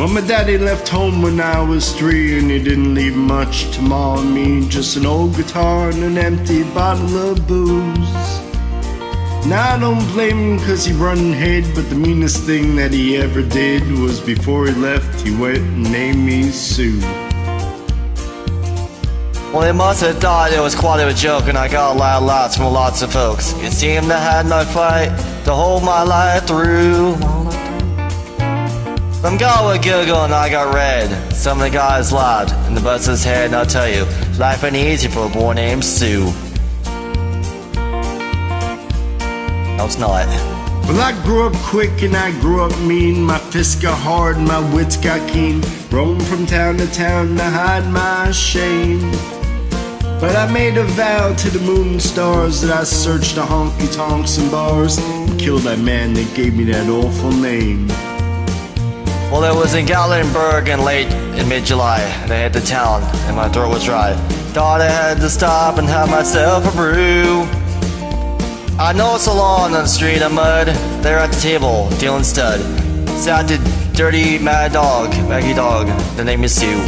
Well, my daddy left home when I was 3, and he didn't leave much to Ma and me. Just an old guitar and an empty bottle of booze. Now I don't blame him cause he run ahead, but the meanest thing that he ever did was before he left, he went and named me Sue. Well, he must have thought it was quite a joke, and I got a lot of laughs from lots of folks. It seemed I had no fight to hold my life through. Some guy would giggle and I got red. Some of the guys laughed and the buzz's head, and I'll tell you, life ain't easy for a boy named Sue. No, it's not. Well, I grew up quick and I grew up mean. My fists got hard and my wits got keen. Roamed from town to town to hide my shame. But I made a vow to the moon and stars that I searched the honky-tonks and bars and killed that man that gave me that awful name. Well, it was in Gatlinburg in mid-July. They hit the town and my throat was dry. Thought I had to stop and have myself a brew. I know it's alone on the street of mud. There at the table, dealing stud. Sat the dirty mad dog, Maggie dog. The name is Sue.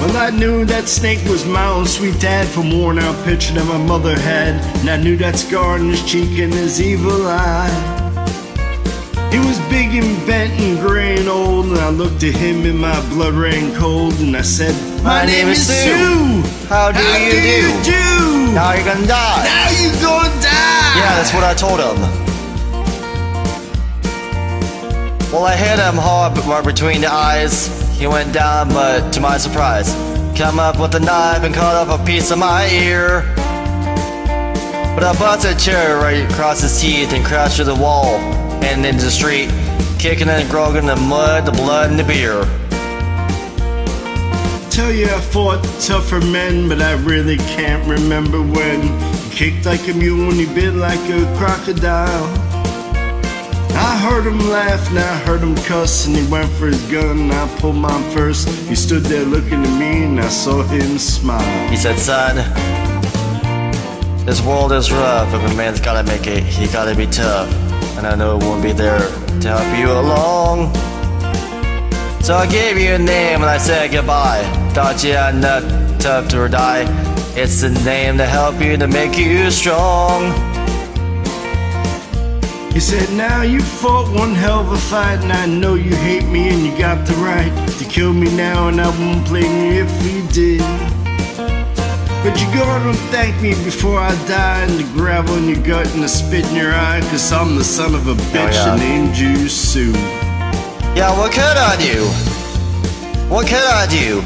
Well, I knew that snake was my own sweet dad from worn out picture that my mother had. And I knew that scar on his cheek and his evil eye. He was big and bent and gray and old, and I looked at him and my blood ran cold, and I said, my name is Sue. How do you do? Now you're gonna die. Now you're gonna die. Yeah, that's what I told him. Well, I hit him hard right between the eyes. He went down, but to my surprise, come up with a knife and cut off a piece of my ear. But I busted a chair right across his teeth and crashed through the wall and into the street, kicking and grogging the mud, the blood, and the beer. Tell you I fought tougher men, but I really can't remember when. He kicked like a mule and he bit like a crocodile. I heard him laugh and I heard him cuss, and he went for his gun and I pulled mine first. He stood there looking at me and I saw him smile. He said, son, this world is rough. If a man's gotta make it, he gotta be tough. And I know it won't be there to help you along. So I gave you a name and I said goodbye. Thought you had enough tough to die. It's the name to help you, to make you strong. He said, now you fought one hell of a fight, and I know you hate me and you got the right to kill me now, and I won't blame you if you did. But you gonna thank me before I die, and the gravel in your gut and the spit in your eye, cause I'm the son of a bitch that named you Sue. Yeah, what could I do? What could I do?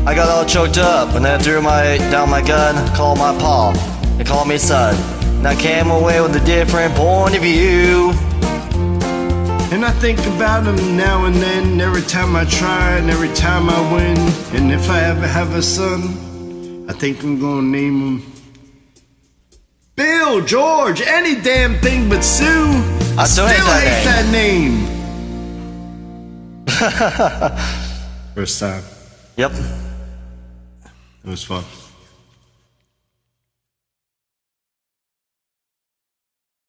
I got all choked up and then I threw down my gun, called my pa. They called me son. And I came away with a different point of view. And I think about him now and then, every time I try and every time I win. And if I ever have a son, I think I'm gonna name him Bill, George, any damn thing but Sue. I still hate that name. First time. Yep. It was fun.